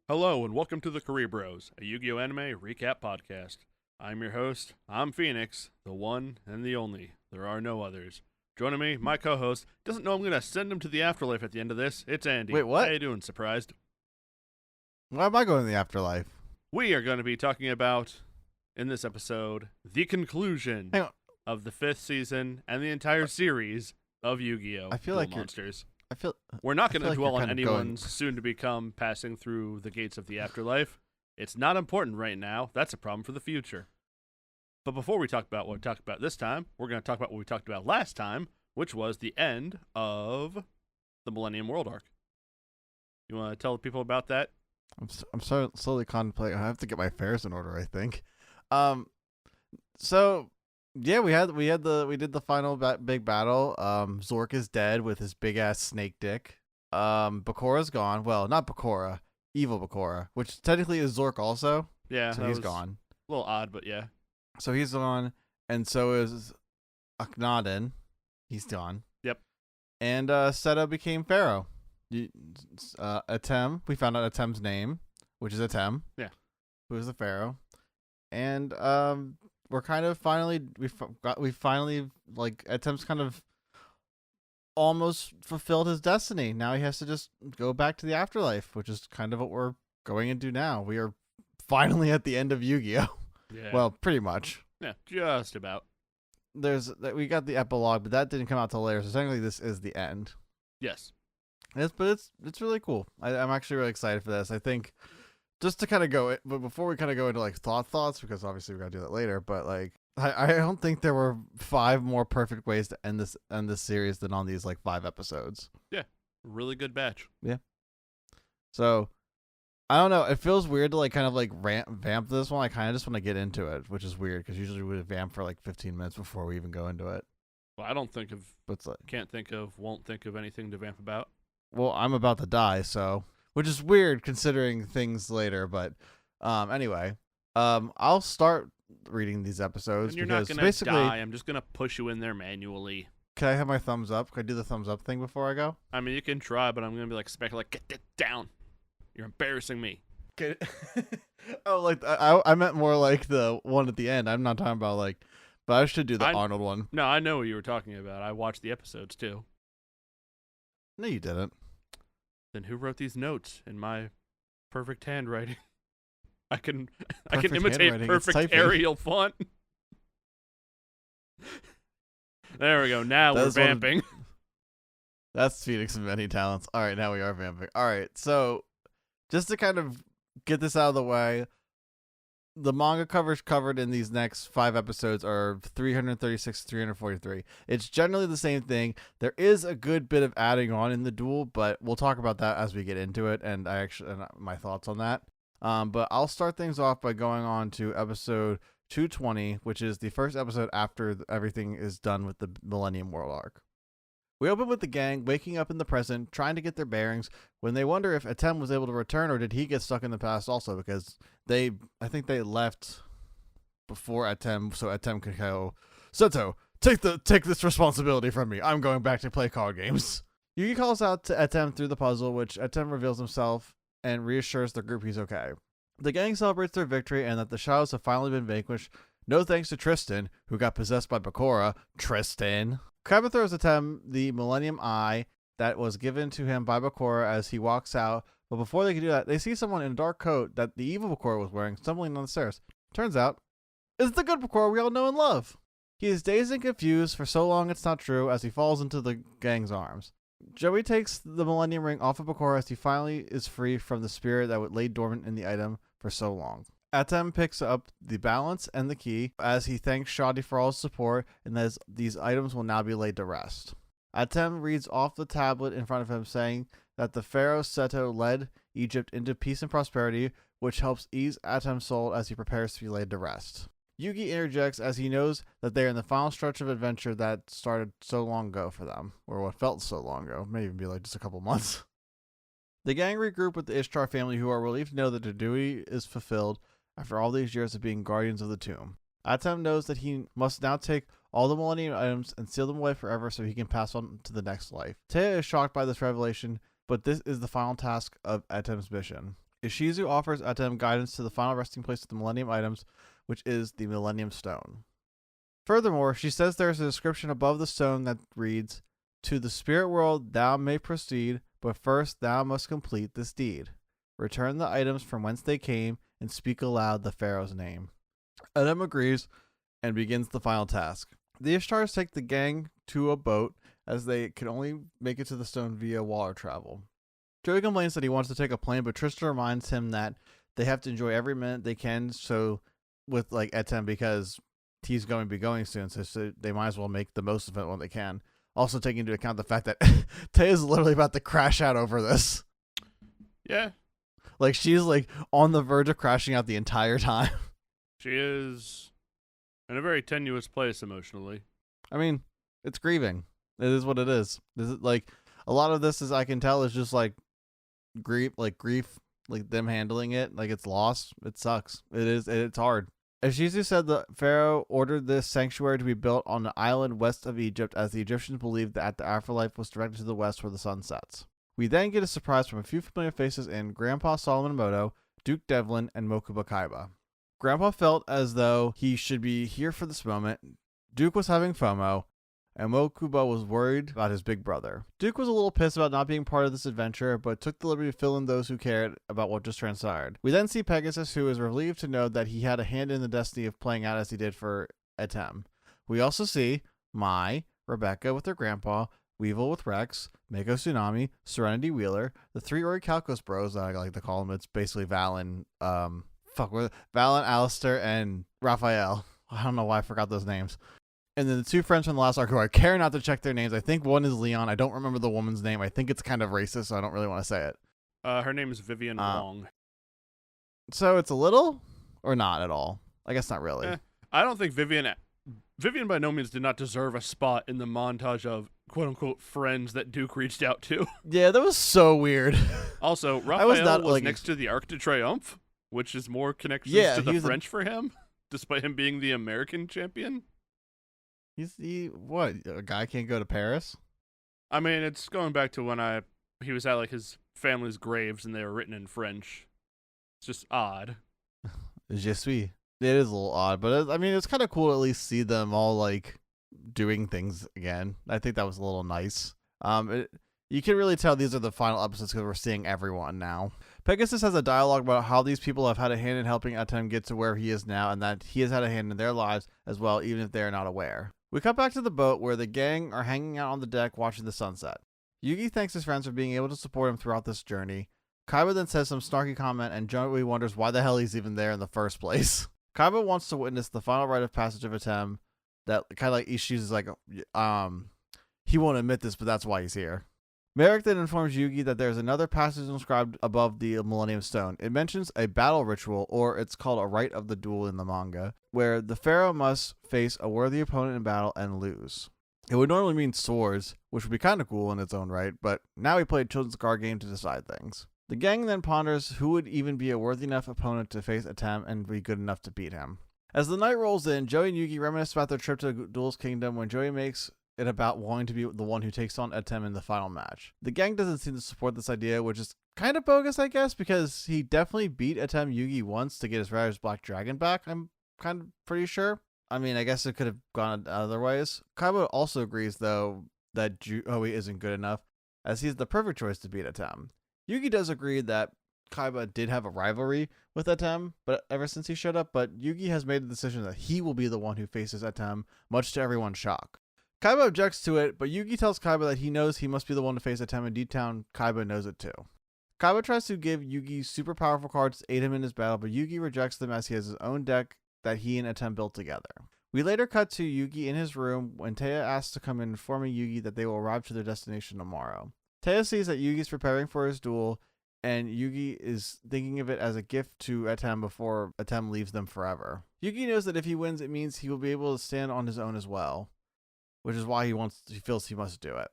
Hello and welcome to the Kuribros, a Yu-Gi-Oh! Anime recap podcast. I'm your host, I'm Phoenix, the one and the only. There are no others. Joining me, my co-host, doesn't know I'm going to send him to the afterlife at the end of this. It's Andy. Wait, what? How you doing, surprised? Why am I going to the afterlife? We are going to be talking about, in this episode, the conclusion Hang on. of the 5th season and the entire series of Yu-Gi-Oh! I feel Duel like you're- Monsters. We're not going to like dwell you're on kind of anyone's soon-to-become passing through the gates of the afterlife. It's not important right now. That's a problem for the future. But before we talk about what we talked about this time, we're going to talk about what we talked about last time, which was the end of the Millennium World arc. You want to tell the people about that? I'm so slowly contemplating. I have to get my affairs in order, I think. So yeah, we did the final big battle. Zork is dead with his big ass snake dick. Bakora's gone. Well, not Bakora, evil Bakora, which technically is Zork also. Yeah, So that he's was gone. A little odd, but yeah. So he's gone, and so is Akhenaten. He's gone. Yep. And Seto became Pharaoh. Atem. We found out Atem's name, which is Atem. Yeah. Who is the Pharaoh? And we're kind of finally like Atem's kind of almost fulfilled his destiny. Now he has to just go back to the afterlife, which is kind of what we're going into now. We are finally at the end of Yu-Gi-Oh. Yeah. Well, pretty much. Yeah, just about. We got the epilogue, but that didn't come out till later. So technically, this is the end. Yes. It's really cool. I'm actually really excited for this. I think just to kind of but before we kind of go into like thoughts, because obviously we gotta do that later. But like, I don't think there were 5 more perfect ways to end this series than on these like 5 episodes. Yeah, really good batch. So I don't know. It feels weird to like kind of like vamp this one. I kind of just want to get into it, which is weird because usually we would vamp for like 15 minutes before we even go into it. Well, I don't think of, But it's like, won't think of anything to vamp about. well, I'm about to die, so which is weird considering things later. But anyway, I'll start reading these episodes And you're not because gonna basically, die. I'm just gonna push you in there manually. can I have my thumbs up? Can I do the thumbs up thing before I go? I mean, you can try, but I'm gonna be like, get that down. You're embarrassing me. Okay. Oh, like I meant more like the one at the end. I'm not talking about like, but I should do the Arnold one. No, I know what you were talking about. I watched the episodes too. No, you didn't. Then who wrote these notes in my perfect handwriting? I can Perfect imitate handwriting, it's perfect typing. Arial font. There we go. Now That we're is one of- vamping. That's Phoenix of many talents. All right, now we are vamping. All right, so just to kind of get this out of the way, the manga covers covered in these next 5 episodes are 336 343. It's generally the same thing. There is a good bit of adding on in the duel, but we'll talk about that as we get into it, and my thoughts on that. But I'll start things off by going on to episode 220, which is the first episode after everything is done with the Millennium World arc. We open with the gang waking up in the present, trying to get their bearings, when they wonder if Atem was able to return or did he get stuck in the past also, because I think they left before Atem, so Atem could go, Seto, take this responsibility from me. I'm going back to play card games. Yugi calls out to Atem through the puzzle, which Atem reveals himself and reassures the group he's okay. The gang celebrates their victory and that the shadows have finally been vanquished, no thanks to Tristan, who got possessed by Bakora. Tristan. Kaiba throws Atem the Millennium Eye that was given to him by Bakora as he walks out, but before they can do that, they see someone in a dark coat that the evil Bakora was wearing stumbling down the stairs. Turns out, it's the good Bakora we all know and love. He is dazed and confused for so long it's not true as he falls into the gang's arms. Joey takes the Millennium Ring off of Bakora as he finally is free from the spirit that would lay dormant in the item for so long. Atem picks up the balance and the key as he thanks Shadi for all his support and that these items will now be laid to rest. Atem reads off the tablet in front of him saying that the Pharaoh Seto led Egypt into peace and prosperity, which helps ease Atem's soul as he prepares to be laid to rest. Yugi interjects as he knows that they are in the final stretch of adventure that started so long ago for them, or what felt so long ago, may even be like just a couple months. The gang regroup with the Ishtar family, who are relieved to know that their duty is fulfilled after all these years of being guardians of the tomb. Atem knows that he must now take all the Millennium items and seal them away forever so he can pass on to the next life. Taya is shocked by this revelation, but this is the final task of Atem's mission. Ishizu offers Atem guidance to the final resting place of the Millennium items, which is the Millennium Stone. Furthermore, she says there is a description above the stone that reads, "To the spirit world thou may proceed, but first thou must complete this deed. Return the items from whence they came, and speak aloud the pharaoh's name." Atem agrees and begins the final task. The Ishtars take the gang to a boat, as they can only make it to the stone via water travel. Joey complains that he wants to take a plane, but Tristan reminds him that they have to enjoy every minute they can, so with like Atem, because he's going to be going soon, so they might as well make the most of it when they can. Also taking into account the fact that Tay is literally about to crash out over this. Yeah. Like, she's like on the verge of crashing out the entire time. She is in a very tenuous place emotionally. I mean, it's grieving. It is what it is. This is like a lot of this, as I can tell, is just like grief, like them handling it, like it's lost. It sucks. It is. It's hard. As Jesus said, the Pharaoh ordered this sanctuary to be built on the island west of Egypt, as the Egyptians believed that the afterlife was directed to the west where the sun sets. We then get a surprise from a few familiar faces in Grandpa Solomon Moto, Duke Devlin, and Mokuba Kaiba. Grandpa felt as though he should be here for this moment. Duke was having FOMO, and Mokuba was worried about his big brother. Duke was a little pissed about not being part of this adventure, but took the liberty to fill in those who cared about what just transpired. We then see Pegasus, who is relieved to know that he had a hand in the destiny of playing out as he did for Atem. We also see Mai, Rebecca with her grandpa, Weevil with Rex, Mako Tsunami, Serenity Wheeler, the three Orichalcos bros, I like to call them. It's basically Val and, Alistair, and Raphael. I don't know why I forgot those names. And then the two friends from the last arc who I care not to check their names. I think one is Leon. I don't remember the woman's name. I think it's kind of racist, so I don't really want to say it. Her name is Vivian Wong. So it's a little or not at all? I guess not really. I don't think Vivian by no means did not deserve a spot in the montage of quote-unquote friends that Duke reached out to. Yeah, that was so weird. Also, Raphael was next to the Arc de Triomphe, which is more connections to the French for him, despite him being the American champion. What? A guy can't go to Paris? I mean, it's going back to when he was at like his family's graves and they were written in French. It's just odd. Je suis. It is a little odd, but I mean, it's kind of cool to at least see them all like doing things again. I think that was a little nice. You can really tell these are the final episodes because we're seeing everyone now. Pegasus has a dialogue about how these people have had a hand in helping Atem get to where he is now, and that he has had a hand in their lives as well, even if they are not aware. We cut back to the boat where the gang are hanging out on the deck watching the sunset. Yugi thanks his friends for being able to support him throughout this journey. Kaiba then says some snarky comment, and Joey wonders why the hell he's even there in the first place. Kaiba wants to witness the final rite of passage of Atem. That kind of like issues is like, he won't admit this, but that's why he's here. Merrick then informs Yugi that there's another passage inscribed above the Millennium Stone. It mentions a battle ritual, or it's called a rite of the duel in the manga, where the pharaoh must face a worthy opponent in battle and lose. It would normally mean swords, which would be kind of cool in its own right, but now we play a children's card game to decide things. The gang then ponders who would even be a worthy enough opponent to face Atem and be good enough to beat him. As the night rolls in, Joey and Yugi reminisce about their trip to Duel's Kingdom when Joey makes it about wanting to be the one who takes on Atem in the final match. The gang doesn't seem to support this idea, which is kind of bogus, I guess, because he definitely beat Atem Yugi once to get his Riders Black Dragon back, I'm kind of pretty sure. I mean, I guess it could have gone other ways. Kaiba also agrees, though, that Joey isn't good enough, as he's the perfect choice to beat Atem. Yugi does agree that Kaiba did have a rivalry with Atem, but ever since he showed up, but Yugi has made the decision that he will be the one who faces Atem, much to everyone's shock. Kaiba objects to it, but Yugi tells Kaiba that he knows he must be the one to face Atem, and deep down, Kaiba knows it too. Kaiba tries to give Yugi super powerful cards to aid him in his battle, but Yugi rejects them as he has his own deck that he and Atem built together. We later cut to Yugi in his room when Taya asks to come in, informing Yugi that they will arrive to their destination tomorrow. Taya sees that Yugi is preparing for his duel, and Yugi is thinking of it as a gift to Atem before Atem leaves them forever. Yugi knows that if he wins, it means he will be able to stand on his own as well, which is why he feels he must do it.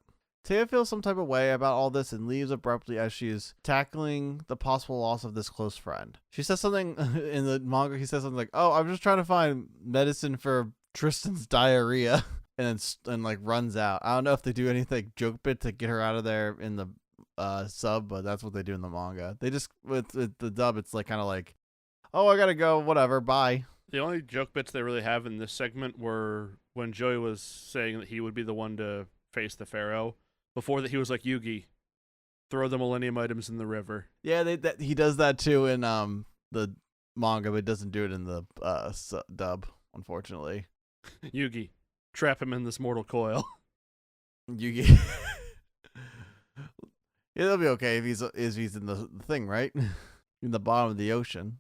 Taya feels some type of way about all this and leaves abruptly as she is tackling the possible loss of this close friend. She says something in the manga. He says something like, "Oh, I'm just trying to find medicine for Tristan's diarrhea," and like runs out. I don't know if they do anything joke bit to get her out of there in the sub, but that's what they do in the manga. They just with the dub, it's like kind of like, oh, I gotta go, whatever, bye. The only joke bits they really have in this segment were when Joey was saying that he would be the one to face the Pharaoh. Before that, he was like, Yugi, throw the Millennium items in the river. Yeah, he does that too in the manga, but doesn't do it in the dub, unfortunately. Yugi, trap him in this mortal coil. Yugi. It'll be okay if he's in the thing, right? In the bottom of the ocean.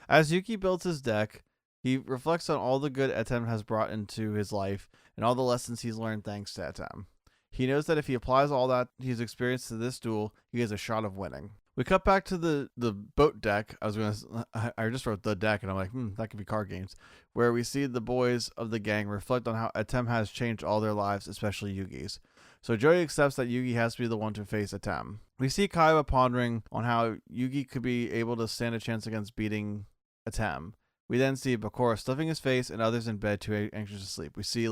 As Yuki builds his deck, he reflects on all the good Atem has brought into his life and all the lessons he's learned thanks to Atem. He knows that if he applies all that he's experienced to this duel, he has a shot of winning. We cut back to the boat deck. I just wrote the deck, and I'm like, that could be card games, where we see the boys of the gang reflect on how Atem has changed all their lives, especially Yugi's. So Joey accepts that Yugi has to be the one to face Atem. We see Kaiba pondering on how Yugi could be able to stand a chance against beating Atem. We then see Bakura stuffing his face and others in bed too anxious to sleep. We see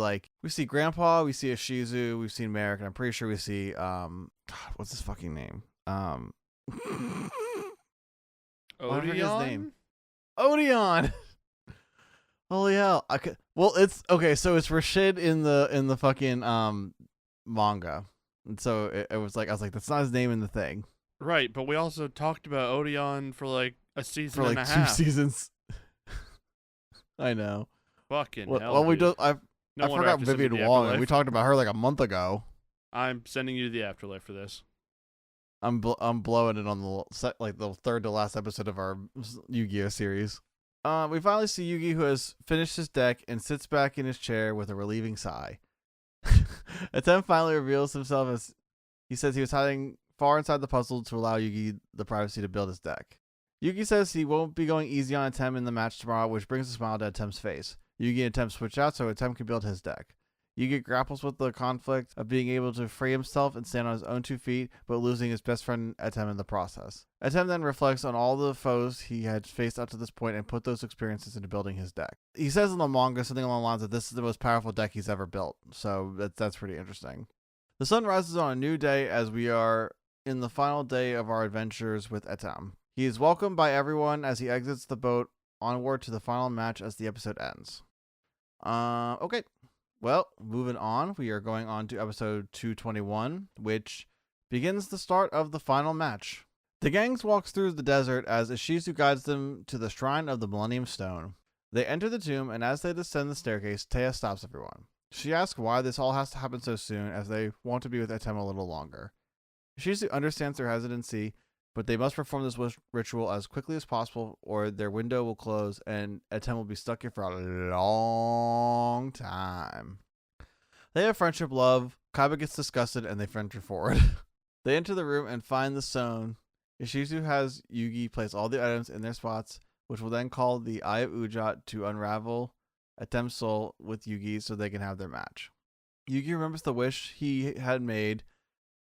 Grandpa, we see Ishizu, we've seen Merrick, and I'm pretty sure we see what's his fucking name? What is his name? Odeon. Holy hell! It's okay. So it's Rashid in the fucking manga, and so it was like I was like, that's not his name in the thing. Right, but we also talked about Odeon for like a season for like and a half. 2 seasons. I know. Fucking hell. Well, we do. I wonder forgot Vivian Wong, and we talked about her like a month ago. I'm sending you to the afterlife for this. I'm blowing it on the third to last episode of our Yu-Gi-Oh series. We finally see Yugi, who has finished his deck and sits back in his chair with a relieving sigh. Atem finally reveals himself as he says he was hiding far inside the puzzle to allow Yugi the privacy to build his deck. Yugi says he won't be going easy on Atem in the match tomorrow, which brings a smile to Atem's face. Yugi and Atem switch out so Atem can build his deck. Yugi grapples with the conflict of being able to free himself and stand on his own 2 feet, but losing his best friend Atem in the process. Atem then reflects on all the foes he had faced up to this point and put those experiences into building his deck. He says in the manga something along the lines that this is the most powerful deck he's ever built, so that's pretty interesting. The sun rises on a new day as we are in the final day of our adventures with Atem. He is welcomed by everyone as he exits the boat onward to the final match as the episode ends. Okay. Well, moving on, we are going on to episode 221, which begins the start of the final match. The gangs walks through the desert as Ishizu guides them to the shrine of the Millennium Stone. They enter the tomb, and as they descend the staircase, Taya stops everyone. She asks why this all has to happen so soon, as they want to be with Atem a little longer. Ishizu understands their hesitancy, but they must perform this ritual as quickly as possible, or their window will close, and Atem will be stuck here for a long time. They have friendship, love. Kaiba gets disgusted, and they venture forward. They enter the room and find the stone. Ishizu has Yugi place all the items in their spots, which will then call the Eye of Ujat to unravel Atem's soul with Yugi so they can have their match. Yugi remembers the wish he had made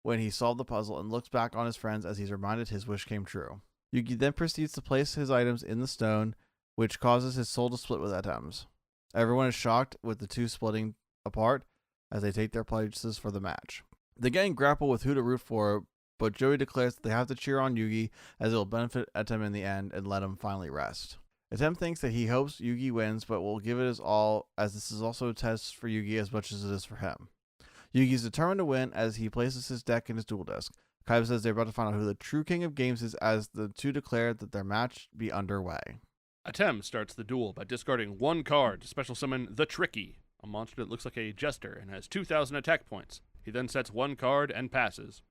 when he solved the puzzle and looks back on his friends as he's reminded his wish came true. Yugi then proceeds to place his items in the stone, which causes his soul to split with Atem's. Everyone is shocked with the two splitting apart as they take their places for the match. The gang grapple with who to root for, but Joey declares that they have to cheer on Yugi as it will benefit Atem in the end and let him finally rest. Atem thinks that he hopes Yugi wins, but will give it his all as this is also a test for Yugi as much as it is for him. Yugi's determined to win as he places his deck in his duel desk. Kaiba says they're about to find out who the true king of games is as the two declare that their match be underway. Atem starts the duel by discarding 1 card to special summon the Tricky, a monster that looks like a jester and has 2,000 attack points. He then sets 1 card and passes.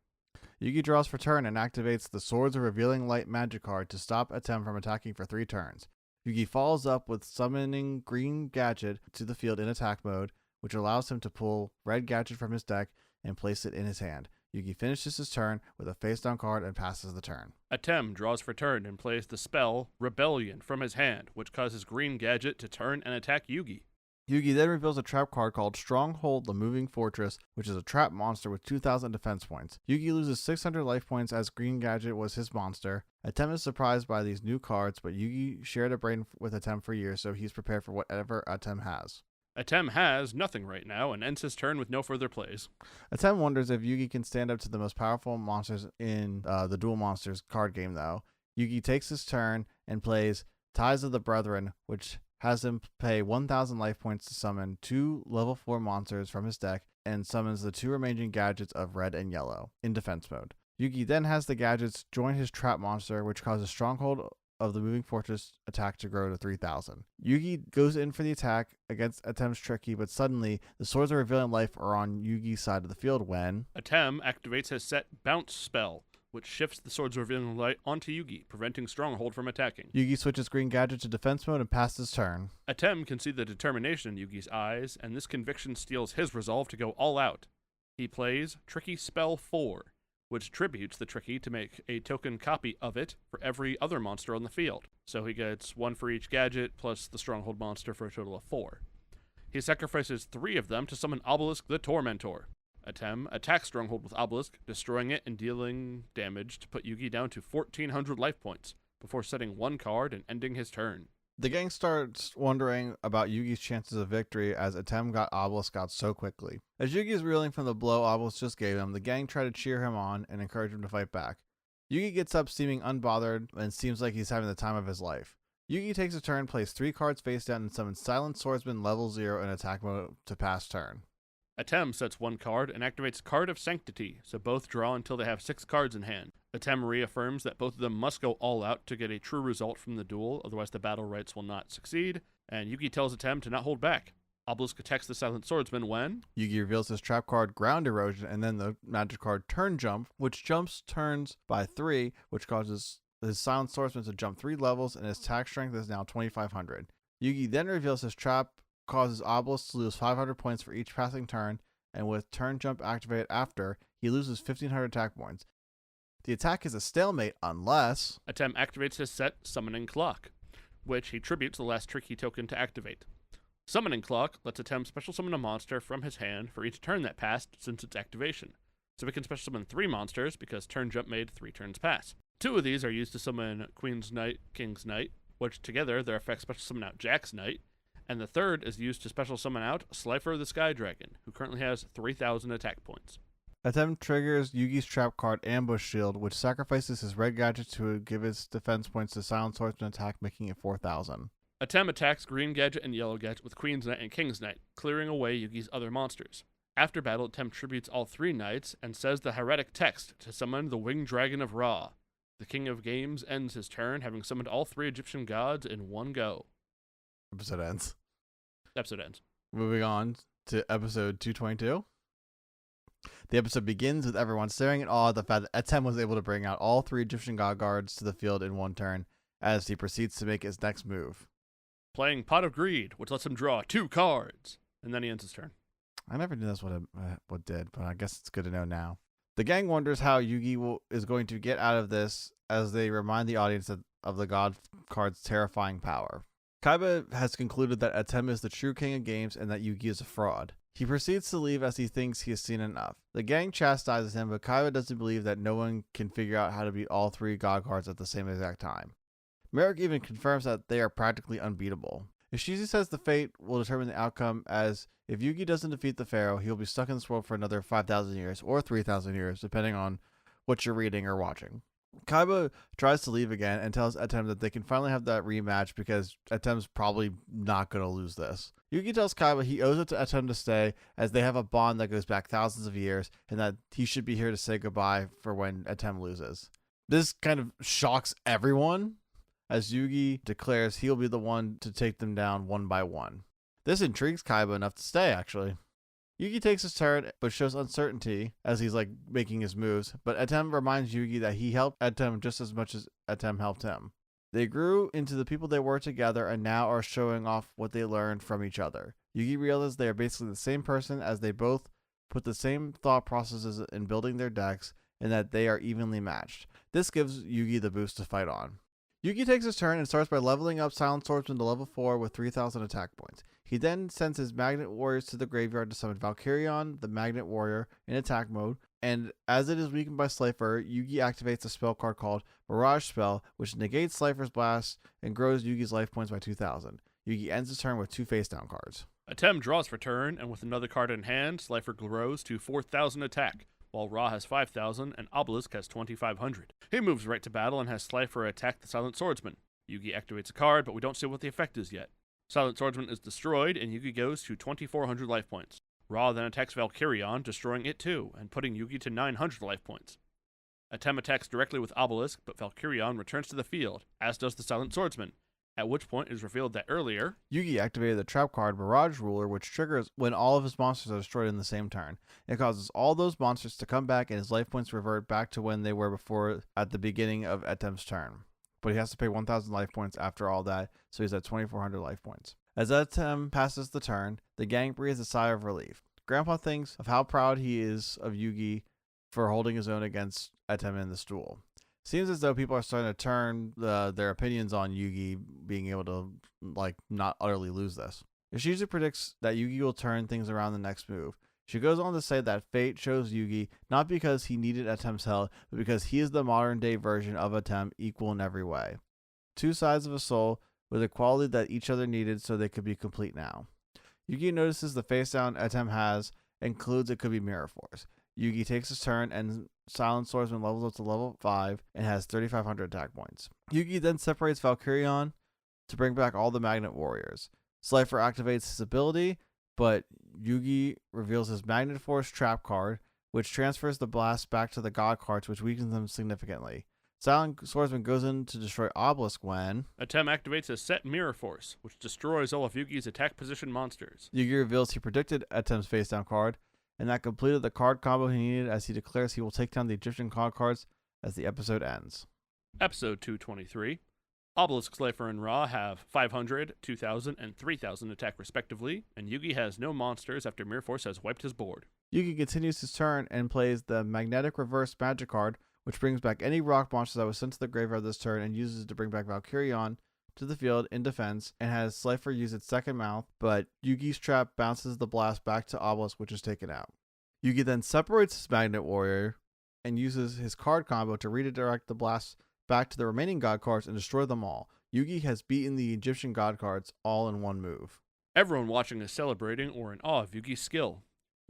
Yugi draws for turn and activates the Swords of Revealing Light magic card to stop Atem from attacking for 3 turns. Yugi follows up with summoning Green Gadget to the field in attack mode, which allows him to pull Red Gadget from his deck and place it in his hand. Yugi finishes his turn with a face-down card and passes the turn. Atem draws for turn and plays the spell Rebellion from his hand, which causes Green Gadget to turn and attack Yugi. Yugi then reveals a trap card called Stronghold the Moving Fortress, which is a trap monster with 2,000 defense points. Yugi loses 600 life points as Green Gadget was his monster. Atem is surprised by these new cards, but Yugi shared a brain with Atem for years, so he's prepared for whatever Atem has. Atem has nothing right now and ends his turn with no further plays. Atem wonders if Yugi can stand up to the most powerful monsters in the Duel Monsters card game, though. Yugi takes his turn and plays Ties of the Brethren, which has him pay 1,000 life points to summon 2 level 4 monsters from his deck and summons the 2 remaining gadgets of red and yellow in defense mode. Yugi then has the gadgets join his trap monster, which causes Stronghold of the Moving Fortress attack to grow to 3,000. Yugi goes in for the attack against Atem's Tricky, but suddenly the Swords of Revealing Life are on Yugi's side of the field when Atem activates his set Bounce spell, which shifts the Swords of Revealing Light onto Yugi, preventing Stronghold from attacking. Yugi switches green gadget to defense mode and passes his turn. Atem can see the determination in Yugi's eyes, and this conviction steals his resolve to go all out. He plays Tricky Spell 4, which tributes the Tricky to make a token copy of it for every other monster on the field. So he gets 1 for each gadget, plus the Stronghold monster for a total of 4. He sacrifices 3 of them to summon Obelisk the Tormentor. Atem attacks Stronghold with Obelisk, destroying it and dealing damage to put Yugi down to 1,400 life points, before setting 1 card and ending his turn. The gang starts wondering about Yugi's chances of victory as Atem got Obelisk out so quickly. As Yugi is reeling from the blow Obelisk just gave him, the gang try to cheer him on and encourage him to fight back. Yugi gets up seeming unbothered and seems like he's having the time of his life. Yugi takes a turn, plays 3 cards face down, and summons Silent Swordsman level 0 in attack mode to pass turn. Atem sets 1 card and activates Card of Sanctity, so both draw until they have 6 cards in hand. Atem reaffirms that both of them must go all out to get a true result from the duel, otherwise the battle rights will not succeed, and Yugi tells Atem to not hold back. Obelisk attacks the Silent Swordsman when Yugi reveals his trap card Ground Erosion and then the magic card Turn Jump, which jumps turns by 3, which causes his Silent Swordsman to jump 3 levels, and his attack strength is now 2,500. Yugi then reveals his trap causes Obelisk to lose 500 points for each passing turn, and with Turn Jump activated after, he loses 1,500 attack points. The attack is a stalemate unless Atem activates his set Summoning Clock, which he tributes the last Tricky token to activate. Summoning Clock lets Atem special summon a monster from his hand for each turn that passed since its activation. So we can special summon 3 monsters because Turn Jump made 3 turns pass. 2 of these are used to summon Queen's Knight, King's Knight, which together their effects special summon out Jack's Knight, and the third is used to special summon out Slifer the Sky Dragon, who currently has 3,000 attack points. Atem triggers Yugi's trap card Ambush Shield, which sacrifices his red gadget to give its defense points to Silent Swordsman attack, making it 4,000. Atem attacks Green Gadget and Yellow Gadget with Queen's Knight and King's Knight, clearing away Yugi's other monsters. After battle, Atem tributes all 3 knights and says the heretic text to summon the Winged Dragon of Ra. The King of Games ends his turn, having summoned all 3 Egyptian gods in one go. Episode ends. Episode ends. Moving on to episode 222. The episode begins with everyone staring in awe at the fact that Atem was able to bring out all 3 Egyptian god guards to the field in one turn as he proceeds to make his next move. Playing Pot of Greed, which lets him draw 2 cards, and then he ends his turn. I never knew that's what it did, but I guess it's good to know now. The gang wonders how Yugi is going to get out of this as they remind the audience of the god card's terrifying power. Kaiba has concluded that Atem is the true king of games and that Yugi is a fraud. He proceeds to leave as he thinks he has seen enough. The gang chastises him, but Kaiba doesn't believe that no one can figure out how to beat all 3 god cards at the same exact time. Merrick even confirms that they are practically unbeatable. Ishizu says the fate will determine the outcome, as if Yugi doesn't defeat the Pharaoh, he'll be stuck in this world for another 5,000 years or 3,000 years, depending on what you're reading or watching. Kaiba tries to leave again and tells Atem that they can finally have that rematch because Atem's probably not going to lose this. Yugi tells Kaiba he owes it to Atem to stay as they have a bond that goes back thousands of years and that he should be here to say goodbye for when Atem loses. This kind of shocks everyone as Yugi declares he'll be the one to take them down one by one. This intrigues Kaiba enough to stay, actually. Yugi takes his turn, but shows uncertainty as he's making his moves, but Atem reminds Yugi that he helped Atem just as much as Atem helped him. They grew into the people they were together and now are showing off what they learned from each other. Yugi realizes they are basically the same person as they both put the same thought processes in building their decks and that they are evenly matched. This gives Yugi the boost to fight on. Yugi takes his turn and starts by leveling up Silent Swordsman to level 4 with 3,000 attack points. He then sends his Magnet Warriors to the graveyard to summon Valkyrion, the Magnet Warrior, in attack mode, and as it is weakened by Slifer, Yugi activates a spell card called Mirage Spell, which negates Slifer's blast and grows Yugi's life points by 2,000. Yugi ends his turn with 2 face-down cards. Atem draws for turn, and with another card in hand, Slifer grows to 4,000 attack, while Ra has 5,000 and Obelisk has 2,500. He moves right to battle and has Slifer attack the Silent Swordsman. Yugi activates a card, but we don't see what the effect is yet. Silent Swordsman is destroyed, and Yugi goes to 2,400 life points. Ra then attacks Valkyrion, destroying it too, and putting Yugi to 900 life points. Atem attacks directly with Obelisk, but Valkyrion returns to the field, as does the Silent Swordsman, at which point it is revealed that earlier, Yugi activated the trap card Mirage Ruler, which triggers when all of his monsters are destroyed in the same turn. It causes all those monsters to come back and his life points revert back to when they were before at the beginning of Atem's turn. But he has to pay 1,000 life points after all that, so he's at 2,400 life points. As Atem passes the turn, the gang breathes a sigh of relief. Grandpa thinks of how proud he is of Yugi for holding his own against Atem in this duel. Seems as though people are starting to turn their opinions on Yugi being able to not utterly lose this. Yoshida predicts that Yugi will turn things around the next move. She goes on to say that fate chose Yugi not because he needed Atem's help, but because he is the modern day version of Atem, equal in every way. Two sides of a soul with a quality that each other needed so they could be complete now. Yugi notices the face down Atem has and concludes it could be Mirror Force. Yugi takes his turn and Silent Swordsman levels up to level 5 and has 3,500 attack points. Yugi then separates Valkyrion to bring back all the Magnet Warriors. Slifer activates his ability, but Yugi reveals his Magnet Force trap card, which transfers the blast back to the God cards, which weakens them significantly. Silent Swordsman goes in to destroy Obelisk when Atem activates a set Mirror Force, which destroys all of Yugi's attack position monsters. Yugi reveals he predicted Atem's face down card, and that completed the card combo he needed as he declares he will take down the Egyptian god cards as the episode ends. Episode 223. Obelisk, Slifer, and Ra have 500, 2,000, and 3,000 attack respectively, and Yugi has no monsters after Mirror Force has wiped his board. Yugi continues his turn and plays the Magnetic Reverse Magic card, which brings back any rock monster that was sent to the graveyard this turn and uses it to bring back Valkyrion to the field in defense, and has Slifer use its second mouth, but Yugi's trap bounces the blast back to Obelisk, which is taken out. Yugi then separates his Magnet Warrior and uses his card combo to redirect the blast back to the remaining god cards and destroy them all. Yugi has beaten the Egyptian god cards all in one move. Everyone watching is celebrating or in awe of Yugi's skill.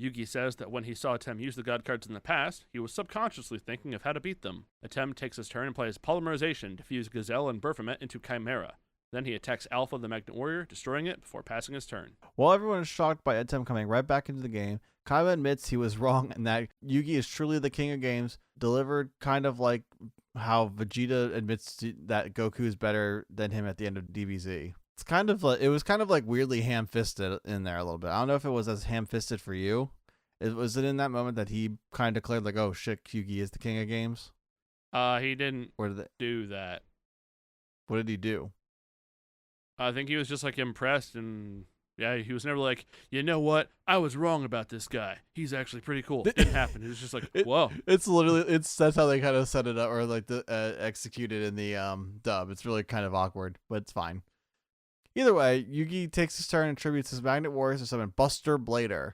Yugi says that when he saw Atem use the god cards in the past, he was subconsciously thinking of how to beat them. Atem takes his turn and plays Polymerization to fuse Gazelle and Baphomet into Chimera. Then he attacks Alpha, the Magnet Warrior, destroying it before passing his turn. While everyone is shocked by Atem coming right back into the game, Kaiba admits he was wrong and that Yugi is truly the king of games, delivered kind of like how Vegeta admits that Goku is better than him at the end of DBZ. It was kind of like weirdly ham-fisted in there a little bit. I don't know if it was as ham-fisted for you. Was it in that moment that he kind of declared like, oh shit, Yugi is the king of games? He didn't do that. What did he do? I think he was just like impressed, and yeah, he was never like, you know what? I was wrong about this guy. He's actually pretty cool. It didn't happen. It was just like, whoa. It's literally that's how they kind of set it up or like executed in the dub. It's really kind of awkward, but it's fine. Either way, Yugi takes his turn and tributes his Magnet Warriors to summon Buster Blader.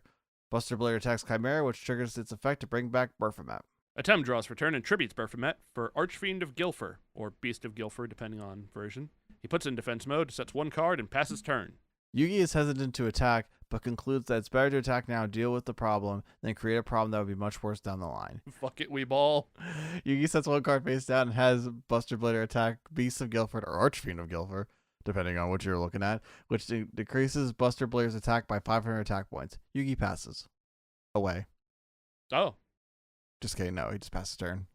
Buster Blader attacks Chimera, which triggers its effect to bring back Baphomet. Atem draws for turn and tributes Baphomet for Archfiend of Gilfer, or Beast of Gilfer, depending on version. He puts it in defense mode, sets one card, and passes turn. Yugi is hesitant to attack, but concludes that it's better to attack now and deal with the problem than create a problem that would be much worse down the line. Fuck it, we ball. Yugi sets one card face down and has Buster Blader attack Beast of Guilford or Archfiend of Guilford, depending on what you're looking at, which decreases Buster Blader's attack by 500 attack points. Yugi passes. Away. Oh. Just kidding, no, he just passed his turn.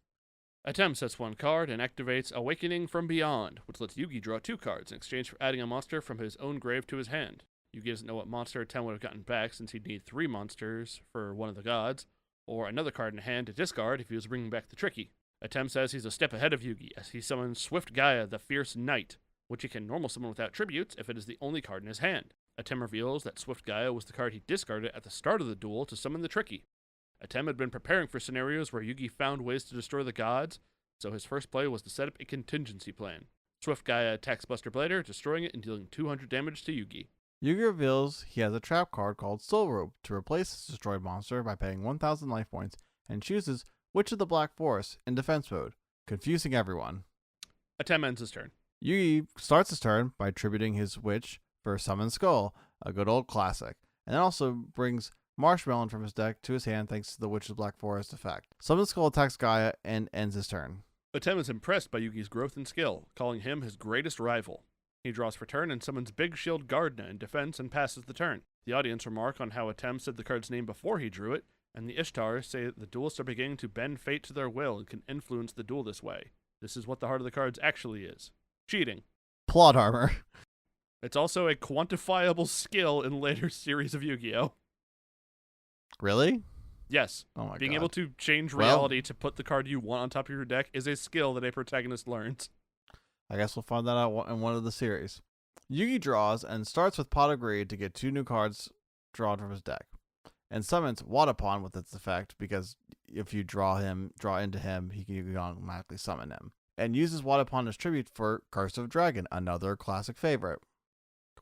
Atem sets one card and activates Awakening from Beyond, which lets Yugi draw two cards in exchange for adding a monster from his own grave to his hand. Yugi doesn't know what monster Atem would have gotten back since he'd need 3 monsters for one of the gods, or another card in hand to discard if he was bringing back the Tricky. Atem says he's a step ahead of Yugi as he summons Swift Gaia, the Fierce Knight, which he can normal summon without tributes if it is the only card in his hand. Atem reveals that Swift Gaia was the card he discarded at the start of the duel to summon the Tricky. Atem had been preparing for scenarios where Yugi found ways to destroy the gods, so his first play was to set up a contingency plan. Swift Gaia attacks Buster Blader, destroying it and dealing 200 damage to Yugi. Yugi reveals he has a trap card called Soul Rope to replace his destroyed monster by paying 1,000 life points, and chooses Witch of the Black Forest in defense mode, confusing everyone. Atem ends his turn. Yugi starts his turn by tributing his Witch for Summon Skull, a good old classic. And then also brings Marshmallow from his deck to his hand thanks to the Witch's Black Forest effect. Summon Skull attacks Gaia and ends his turn. Atem is impressed by Yugi's growth and skill, calling him his greatest rival. He draws for turn and summons Big Shield Gardna in defense and passes the turn. The audience remark on how Atem said the card's name before he drew it, and the Ishtars say that the duelists are beginning to bend fate to their will and can influence the duel this way. This is what the heart of the cards actually is. Cheating. Plot armor. It's also a quantifiable skill in later series of Yu-Gi-Oh! Really? Yes. Oh my Being god. able to change reality to put the card you want on top of your deck is a skill that a protagonist learns. I guess we'll find that out in one of the series. Yugi draws and starts with Pot of Greed to get 2 new cards drawn from his deck, and summons Wadapon with its effect because if you draw into him, you can automatically summon him. And uses Wadapon as tribute for Curse of Dragon, another classic favorite.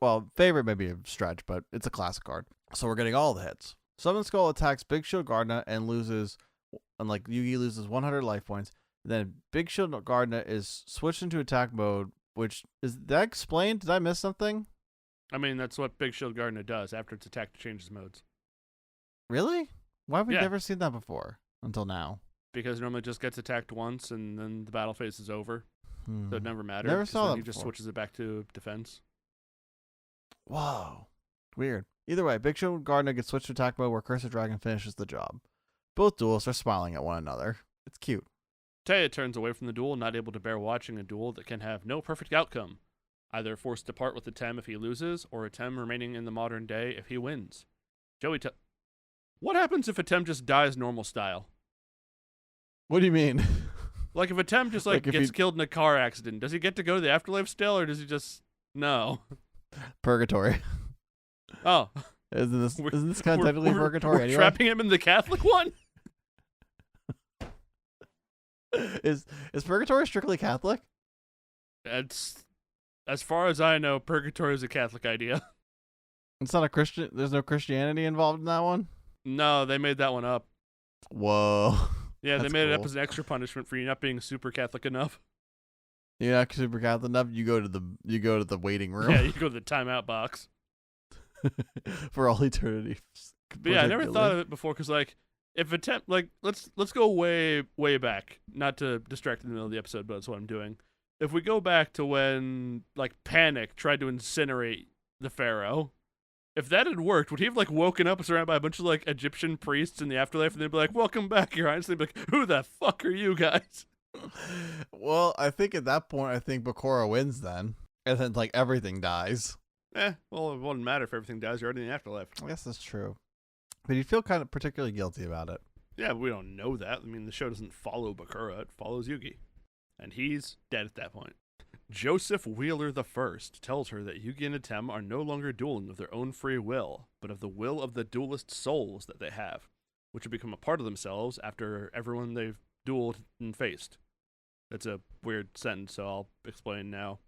Well, favorite may be a stretch, but it's a classic card. So we're getting all the hits. Summon Skull attacks Big Shield Gardna and Yugi loses 100 life points. Then Big Shield Gardna is switched into attack mode, which is that explained? Did I miss something? I mean, that's what Big Shield Gardna does. After it's attacked, it changes modes. Really? Why have we Yeah. never seen that before until now? Because it normally just gets attacked once and then the battle phase is over. So it never matters. Never 'cause saw then that he just before. switches it back to defense. Whoa. Weird. Either way, Big Shield Gardna gets switched to attack mode where Curse of Dragon finishes the job. Both duelists are smiling at one another. It's cute. Taya turns away from the duel, not able to bear watching a duel that can have no perfect outcome. Either forced to part with Atem if he loses, or Atem remaining in the modern day if he wins. What happens if Atem just dies normal style? What do you mean? Like if Atem just Like if gets he- killed in a car accident, does he get to go to the afterlife still, or does he just no? Purgatory. Oh, Isn't this We're- kind of technically purgatory we're anyway? trapping him in the Catholic one. Is purgatory strictly Catholic? That's as far as I know, purgatory is a Catholic idea. It's not a Christian. There's no Christianity involved in that one. No, they made that one up. Whoa. Yeah, That's they made it up cool. as an extra punishment for you not being super Catholic enough. You're not super Catholic enough. You go to the waiting room. Yeah, you go to the timeout box. for all eternity. But yeah, I never thought of it before because if let's go way back. Not to distract in the middle of the episode, but that's what I'm doing. If we go back to when Panic tried to incinerate the pharaoh, if that had worked, would he have woken up and surrounded by a bunch of Egyptian priests in the afterlife, and they'd be like, "Welcome back, Your Highness." And they'd be like, "Who the fuck are you guys?" Well, I think at that point, Bakura wins then, and then everything dies. Well, it wouldn't matter if everything dies. You're already in the afterlife. I guess that's true, but you feel kind of particularly guilty about it. Yeah, but we don't know that. I mean, the show doesn't follow Bakura; it follows Yugi, and he's dead at that point. Joseph Wheeler I tells her that Yugi and Atem are no longer dueling of their own free will, but of the will of the duelist souls that they have, which have become a part of themselves after everyone they've dueled and faced. That's a weird sentence, so I'll explain now.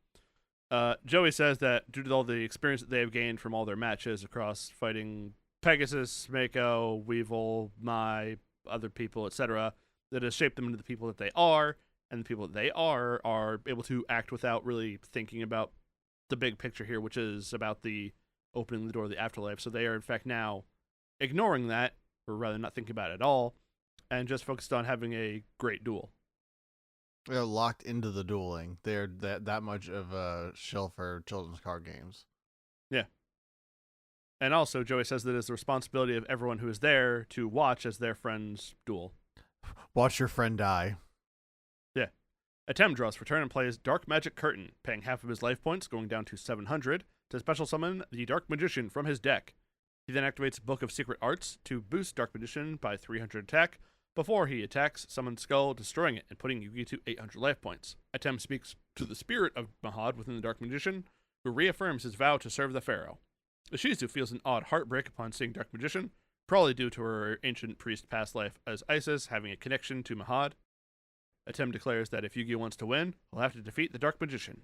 Joey says that due to all the experience that they have gained from all their matches across fighting Pegasus, Mako, Weevil, Mai, other people, etc., that has shaped them into the people that they are, and the people that they are able to act without really thinking about the big picture here, which is about the opening the door of the afterlife. So they are, in fact, now ignoring that, or rather not thinking about it at all, and just focused on having a great duel. They're locked into the dueling. They're that much of a shill for children's card games. Yeah. And also, Joey says that it's the responsibility of everyone who is there to watch as their friends duel. Watch your friend die. Atem draws for turn and plays Dark Magic Curtain, paying half of his life points, going down to 700, to special summon the Dark Magician from his deck. He then activates Book of Secret Arts to boost Dark Magician by 300 attack. Before he attacks, summons Skull, destroying it and putting Yugi to 800 life points. Atem speaks to the spirit of Mahad within the Dark Magician, who reaffirms his vow to serve the Pharaoh. Ishizu feels an odd heartbreak upon seeing Dark Magician, probably due to her ancient priest past life as Isis having a connection to Mahad. Atem declares that if Yugi wants to win, he'll have to defeat the Dark Magician.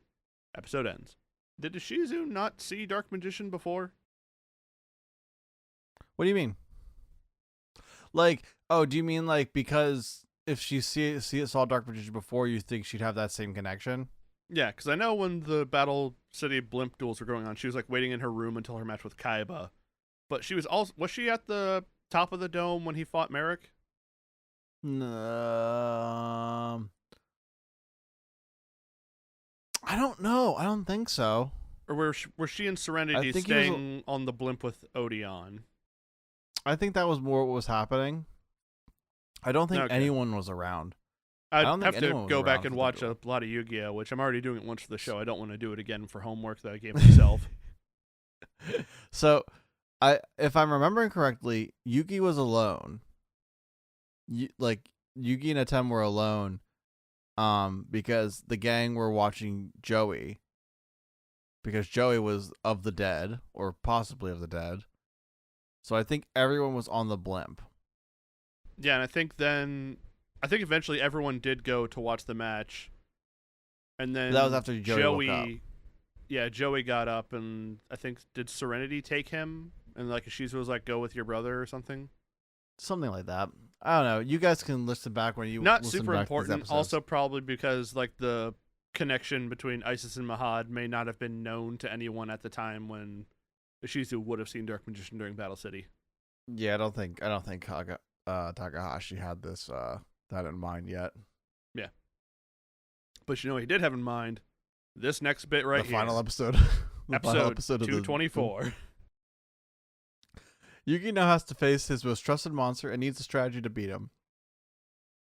Episode ends. Did Ishizu not see Dark Magician before? What do you mean? Do you mean because if she saw Dark Magician before, you think she'd have that same connection? Yeah, because I know when the Battle City Blimp duels were going on, she was like waiting in her room until her match with Kaiba. But she was also she at the top of the dome when he fought Merrick? I don't know. I don't think so. Or were she and Serenity staying on the Blimp with Odeon? I think that was more what was happening. I don't think anyone was around. I'd have to go back and watch a lot of Yu-Gi-Oh!, which I'm already doing it once for the show. I don't want to do it again for homework that I gave myself. So, if I'm remembering correctly, Yugi was alone. Yugi and Atem were alone, because the gang were watching Joey. Because Joey was of the dead, or possibly of the dead. So I think everyone was on the Blimp. Yeah, and I think eventually everyone did go to watch the match. And then that was after Joey woke up. Yeah, Joey got up, and I think, did Serenity take him? And like she was like, go with your brother or something? Something like that. I don't know. You guys can listen back when you Not listen super back important. Also, probably because like the connection between Isis and Mahad may not have been known to anyone at the time when Ishizu would have seen Dark Magician during Battle City. Yeah, I don't think Takahashi had this that in mind yet. Yeah, but he did have in mind this next bit right here. The final episode. Final episode 224. Yugi now has to face his most trusted monster and needs a strategy to beat him.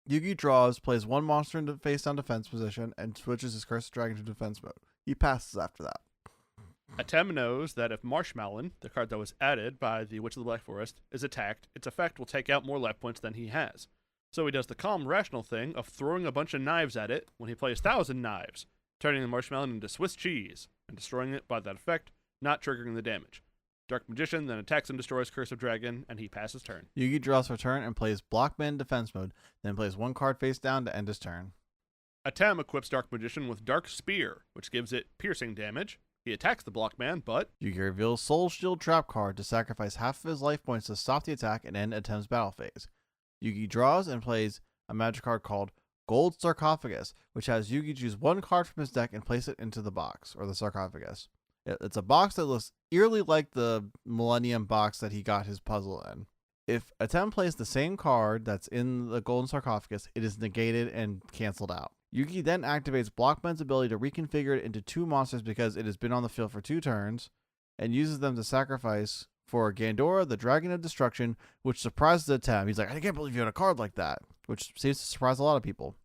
Yugi draws, plays one monster into face-down defense position, and switches his Cursed Dragon to defense mode. He passes after that. Atem knows that if Marshmallow, the card that was added by the Witch of the Black Forest, is attacked, its effect will take out more life points than he has. So he does the calm, rational thing of throwing a bunch of knives at it when he plays 1,000 knives, turning the Marshmallow into Swiss cheese, and destroying it by that effect, not triggering the damage. Dark Magician then attacks and destroys Curse of Dragon, and he passes turn. Yugi draws for turn and plays Blockman defense mode, then plays one card face down to end his turn. Atem equips Dark Magician with Dark Spear, which gives it piercing damage. He attacks the Blockman, but Yugi reveals Soul Shield Trap card to sacrifice half of his life points to stop the attack and end Atem's battle phase. Yugi draws and plays a magic card called Gold Sarcophagus, which has Yugi choose one card from his deck and place it into the box, or the sarcophagus. It's a box that looks eerily like the Millennium box that he got his puzzle in. If Atem plays the same card that's in the golden sarcophagus, it is negated and canceled out. Yugi then activates Blockman's ability to reconfigure it into two monsters because it has been on the field for 2 turns, and uses them to sacrifice for Gandora, the Dragon of Destruction, which surprises Atem. He's like, I can't believe you had a card like that, which seems to surprise a lot of people.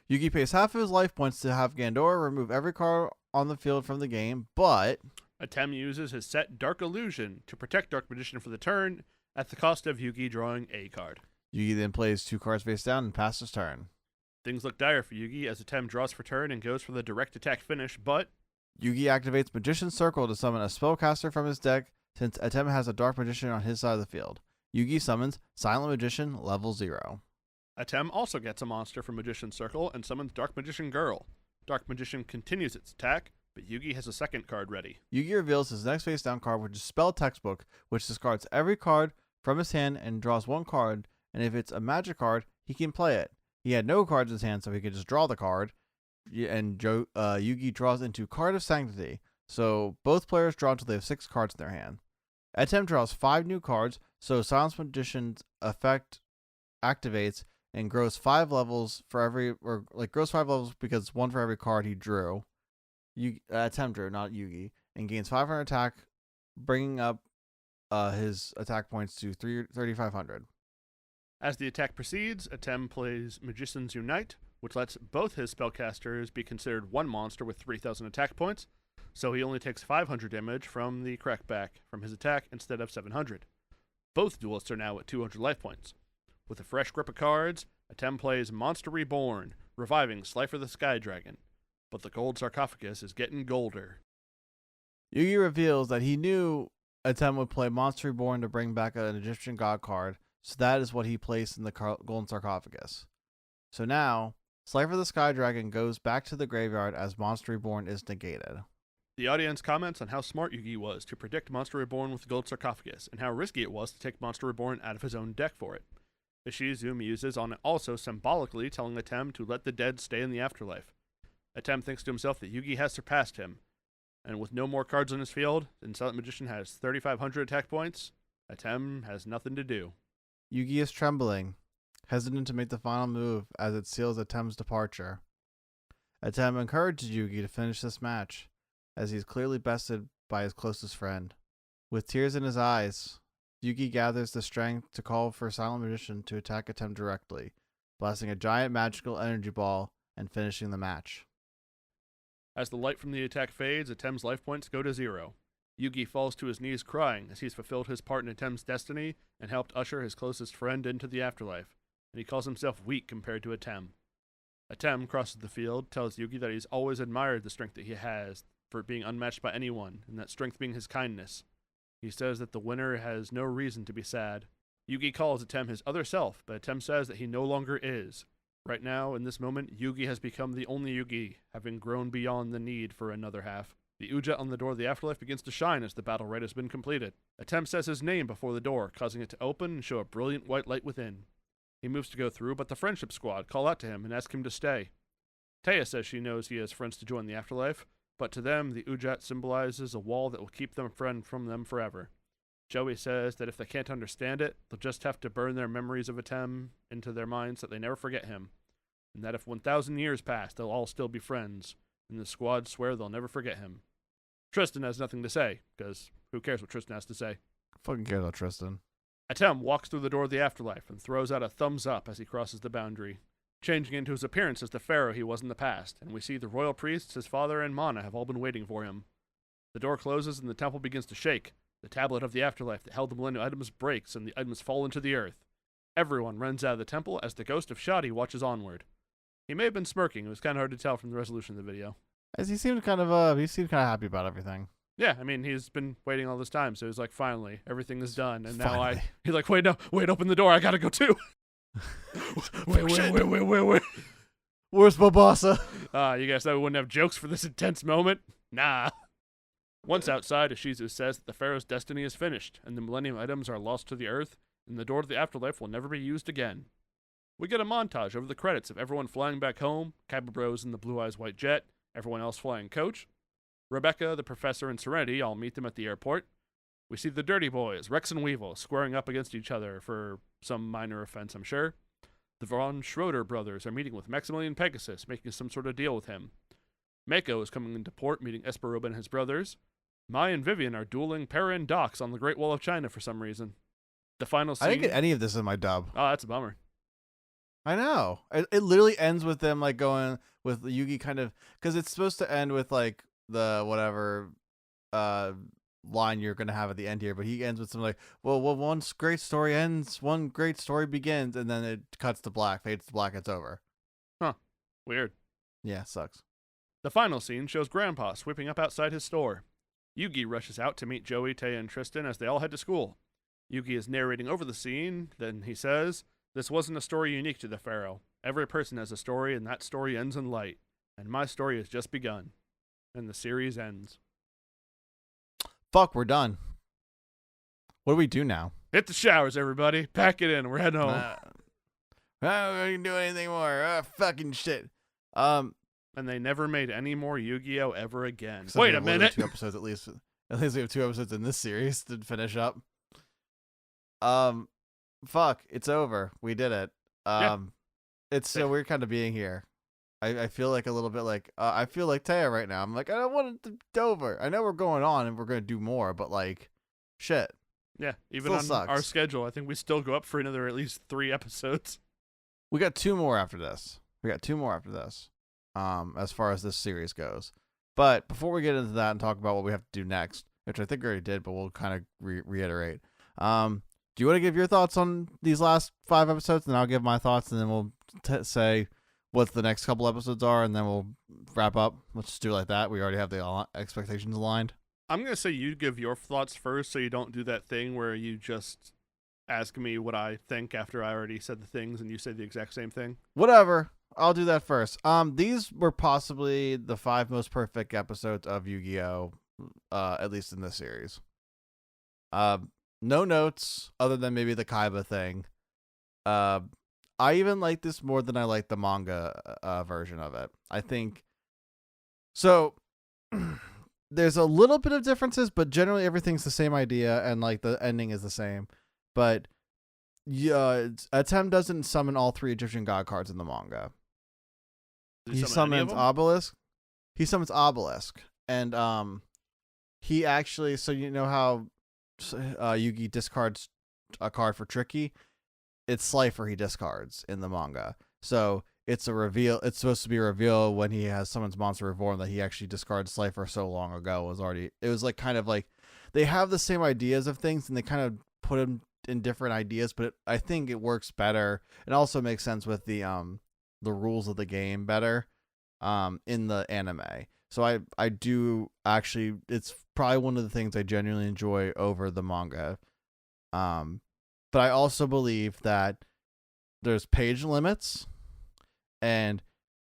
Yugi pays half of his life points to have Gandora remove every card on the field from the game, but Atem uses his set Dark Illusion to protect Dark Magician for the turn at the cost of Yugi drawing a card. Yugi then plays 2 cards face down and passes turn. Things look dire for Yugi as Atem draws for turn and goes for the direct attack finish, but Yugi activates Magician's Circle to summon a spellcaster from his deck since Atem has a Dark Magician on his side of the field. Yugi summons Silent Magician level 0. Atem also gets a monster from Magician's Circle and summons Dark Magician Girl. Dark Magician continues its attack, but Yugi has a second card ready. Yugi reveals his next face down card, which is Spell Textbook, which discards every card from his hand and draws 1 card, and if it's a magic card, he can play it. He had no cards in his hand, so he could just draw the card, and Yugi draws into Card of Sanctity, so both players draw until they have 6 cards in their hand. Atem draws 5 new cards, so Silent Magician's effect activates and grows 5 levels grows 5 levels because it's 1 for every card he drew. Atem drew, not Yugi, and gains 500 attack, bringing up his attack points to 3,500. As the attack proceeds, Atem plays Magician's Unite, which lets both his spellcasters be considered 1 monster with 3,000 attack points, so he only takes 500 damage from the crackback from his attack instead of 700. Both duelists are now at 200 life points. With a fresh grip of cards, Atem plays Monster Reborn, reviving Slifer the Sky Dragon. But the gold sarcophagus is getting golder. Yugi reveals that he knew Atem would play Monster Reborn to bring back an Egyptian god card, so that is what he placed in the golden sarcophagus. So now, Slifer the Sky Dragon goes back to the graveyard as Monster Reborn is negated. The audience comments on how smart Yugi was to predict Monster Reborn with the gold sarcophagus, and how risky it was to take Monster Reborn out of his own deck for it. Ishizu muses on it also symbolically telling Atem to let the dead stay in the afterlife. Atem thinks to himself that Yugi has surpassed him, and with no more cards on his field, and Silent Magician has 3,500 attack points, Atem has nothing to do. Yugi is trembling, hesitant to make the final move as it seals Atem's departure. Atem encourages Yugi to finish this match, as he is clearly bested by his closest friend. With tears in his eyes, Yugi gathers the strength to call for Silent Magician to attack Atem directly, blasting a giant magical energy ball and finishing the match. As the light from the attack fades, Atem's life points go to 0. Yugi falls to his knees crying as he's fulfilled his part in Atem's destiny and helped usher his closest friend into the afterlife, and he calls himself weak compared to Atem. Atem crosses the field, tells Yugi that he's always admired the strength that he has for being unmatched by anyone, and that strength being his kindness. He says that the winner has no reason to be sad. Yugi calls Atem his other self, but Atem says that he no longer is. Right now, in this moment, Yugi has become the only Yugi, having grown beyond the need for another half. The Ujet on the door of the afterlife begins to shine as the battle rite has been completed. Atem says his name before the door, causing it to open and show a brilliant white light within. He moves to go through, but the Friendship Squad call out to him and ask him to stay. Taya says she knows he has friends to join the afterlife, but to them, the Ujet symbolizes a wall that will keep them friend from them forever. Joey says that if they can't understand it, they'll just have to burn their memories of Atem into their minds so that they never forget him, and that if 1,000 years pass, they'll all still be friends, and the squad swear they'll never forget him. Tristan has nothing to say, because who cares what Tristan has to say? Fucking care about Tristan. Atem walks through the door of the afterlife and throws out a thumbs up as he crosses the boundary, changing into his appearance as the pharaoh he was in the past, and we see the royal priests, his father, and Mana have all been waiting for him. The door closes and the temple begins to shake. The tablet of the afterlife that held the millennium items breaks and the items fall into the earth. Everyone runs out of the temple as the ghost of Shadi watches onward. He may have been smirking. It was kind of hard to tell from the resolution of the video. As he seemed kind of happy about everything. Yeah, I mean, he's been waiting all this time, so he's like, finally, everything is done. And Finally. now he's like, wait, open the door. I gotta go too. wait. Where's Babasa? You guys thought we wouldn't have jokes for this intense moment? Nah. Once outside, Ishizu says that the pharaoh's destiny is finished, and the millennium items are lost to the earth, and the door to the afterlife will never be used again. We get a montage over the credits of everyone flying back home, Kaiba Bros in the Blue Eyes White Jet, everyone else flying coach. Rebecca, the professor, and Serenity all meet them at the airport. We see the Dirty Boys, Rex and Weevil, squaring up against each other for some minor offense, I'm sure. The Von Schroeder brothers are meeting with Maximilian Pegasus, making some sort of deal with him. Mako is coming into port, meeting Esperoba and his brothers. Mai and Vivian are dueling Para and Dox on the Great Wall of China for some reason. The final scene... I didn't get any of this in my dub. Oh, that's a bummer. I know. It literally ends with them like going with Yugi kind of... Because it's supposed to end with like the whatever line you're going to have at the end here. But he ends with something like, well, one great story ends, one great story begins. And then it cuts to black, fades to black, it's over. Huh. Weird. Yeah, sucks. The final scene shows Grandpa sweeping up outside his store. Yugi rushes out to meet Joey, Taya, and Tristan as they all head to school. Yugi is narrating over the scene, then he says, "This wasn't a story unique to the Pharaoh. Every person has a story, and that story ends in light. And my story has just begun." And the series ends. Fuck, we're done. What do we do now? Hit the showers, everybody. Pack it in. We're heading home. I don't do anything more. Fucking shit. And they never made any more Yu-Gi-Oh! Ever again. So Wait a minute. 2 episodes at least. At least we have 2 episodes in this series to finish up. Fuck, it's over. We did it. It's so weird kind of being here. I feel like a little bit like I feel like Taya right now. I'm like, I don't want it to over. I know we're going on and we're going to do more, but like, shit. Yeah, even Still on sucks. our schedule, I think we still go up for another at least 3 episodes. We got 2 more after this. As far as this series goes. But before we get into that and talk about what we have to do next, which I think we already did, but we'll kind of reiterate. Do you want to give your thoughts on these last 5 episodes, and I'll give my thoughts, and then we'll say what the next couple episodes are, and then we'll wrap up. Let's just do it like that. We already have the expectations aligned. I'm going to say you give your thoughts first so you don't do that thing where you just ask me what I think after I already said the things and you say the exact same thing. Whatever. I'll do that first. These were possibly the 5 most perfect episodes of Yu-Gi-Oh! At least in this series. No notes other than maybe the Kaiba thing. I even like this more than I like the manga version of it. I think So there's a little bit of differences, but generally everything's the same idea, and like the ending is the same. But yeah, Atem doesn't summon all 3 Egyptian god cards in the manga. Does He summon any of summons them? Obelisk. He summons Obelisk, and he actually. So you know how Yugi discards a card for Tricky. It's Slifer he discards in the manga. So it's a reveal. It's supposed to be a reveal when he has summons Monster Reborn that he actually discarded Slifer so long ago. It was like kind of like they have the same ideas of things and they kind of put them in different ideas, but I think it works better. It also makes sense with the rules of the game better in the anime. So I do actually, it's probably one of the things I genuinely enjoy over the manga. But I also believe that there's page limits, and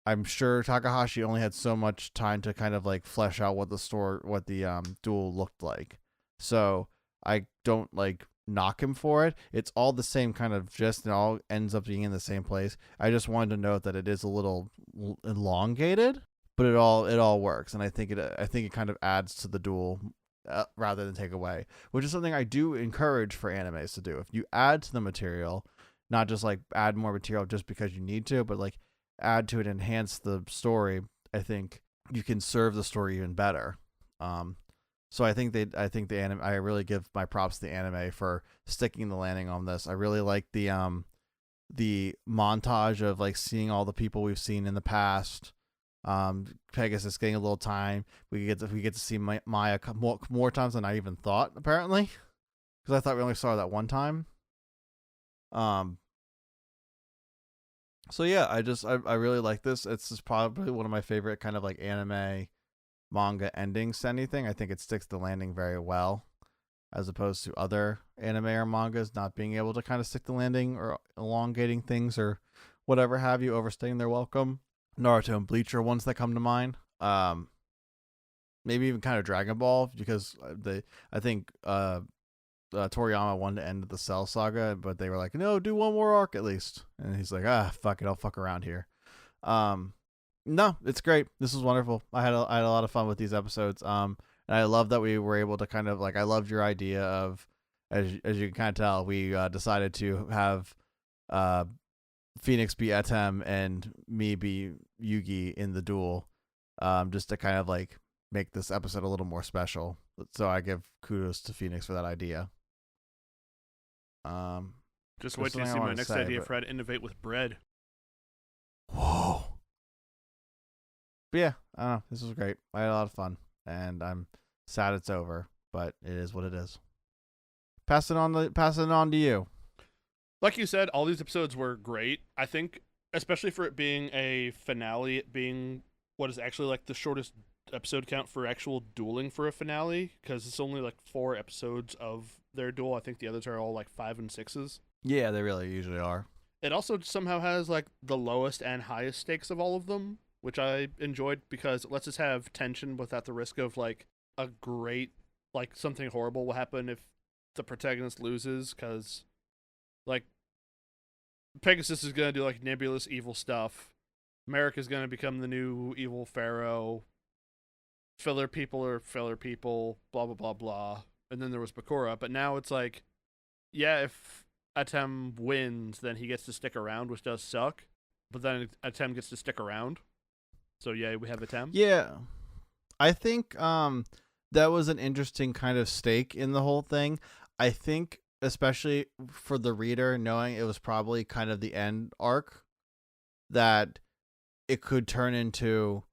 I'm sure Takahashi only had so much time to kind of like flesh out what the duel looked like. So I don't like knock him for it. It's all the same kind of gist, and all ends up being in the same place. I just wanted to note that it is a little elongated, but it all works, and I think it kind of adds to the duel rather than take away, which is something I do encourage for animes to do. If you add to the material, not just like add more material just because you need to, but like add to it, enhance the story, I think you can serve the story even better. So I think the anime. I really give my props to the anime for sticking the landing on this. I really like the montage of like seeing all the people we've seen in the past. Pegasus getting a little time. We get to see Maya more times than I even thought, apparently, because I thought we only saw her that one time. So yeah, I really like this. It's just probably one of my favorite kind of like anime manga endings to anything. I think it sticks the landing very well, as opposed to other anime or mangas not being able to kind of stick the landing or elongating things or whatever have you, overstaying their welcome. Naruto and Bleach are ones that come to mind. Maybe even kind of Dragon Ball, because I think Toriyama wanted to end the Cell Saga, but they were like, no, do one more arc at least. And he's like, fuck it, I'll fuck around here. No, it's great. This was wonderful. I had a lot of fun with these episodes. And I love that we were able to kind of like, I loved your idea of, as you can kind of tell, we decided to have Phoenix be Atem and me be Yugi in the duel, just to kind of like make this episode a little more special. So I give kudos to Phoenix for that idea. Just wait till you see my next idea for how to innovate with bread. Whoa. But yeah, I don't know. This was great. I had a lot of fun, and I'm sad it's over, but it is what it is. Passing on to you. Like you said, all these episodes were great. I think, especially for it being a finale, it being what is actually like the shortest episode count for actual dueling for a finale, because it's only like 4 episodes of their duel. I think the others are all like 5 and 6s. Yeah, they really usually are. It also somehow has like the lowest and highest stakes of all of them, which I enjoyed because it lets us have tension without the risk of like a great, like something horrible will happen if the protagonist loses, because like Pegasus is going to do like nebulous evil stuff. Merrick is going to become the new evil pharaoh. Filler people are filler people, blah, blah, blah, blah. And then there was Bakura, but now it's like, yeah, if Atem wins, then he gets to stick around, which does suck. But then Atem gets to stick around. So yeah, we have Atem. Yeah. I think that was an interesting kind of stake in the whole thing. I think especially for the reader, knowing it was probably kind of the end arc, that it could turn into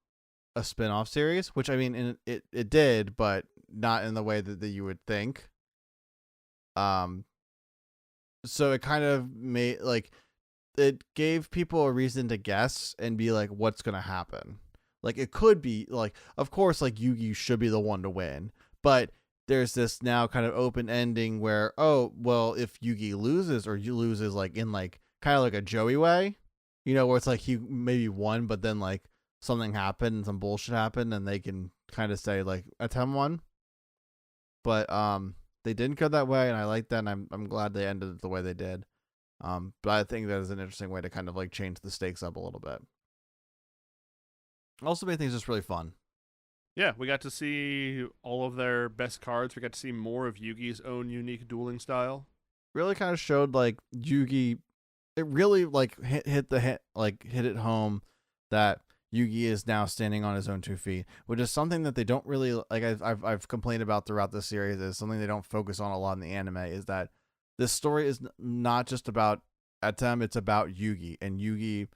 a spin-off series, which I mean it did, but not in the way that you would think. So it kind of made like, it gave people a reason to guess and be like, what's gonna happen. Like, it could be like, of course, like Yugi should be the one to win, but there's this now kind of open ending where, oh well, if Yugi loses, or you loses like in like kind of like a Joey way, you know, where it's like he maybe won, but then like something happened and some bullshit happened, and they can kind of say like Atem won. But they didn't go that way, and I like that, and I'm glad they ended it the way they did. But I think that is an interesting way to kind of like change the stakes up a little bit. Also made things just really fun. Yeah, we got to see all of their best cards. We got to see more of Yugi's own unique dueling style. Really kind of showed like Yugi. It really like hit it home that Yugi is now standing on his own 2 feet, which is something that they don't really like. I've complained about throughout the series. Is something they don't focus on a lot in the anime. Is that this story is not just about Atem, it's about Yugi, and Yugi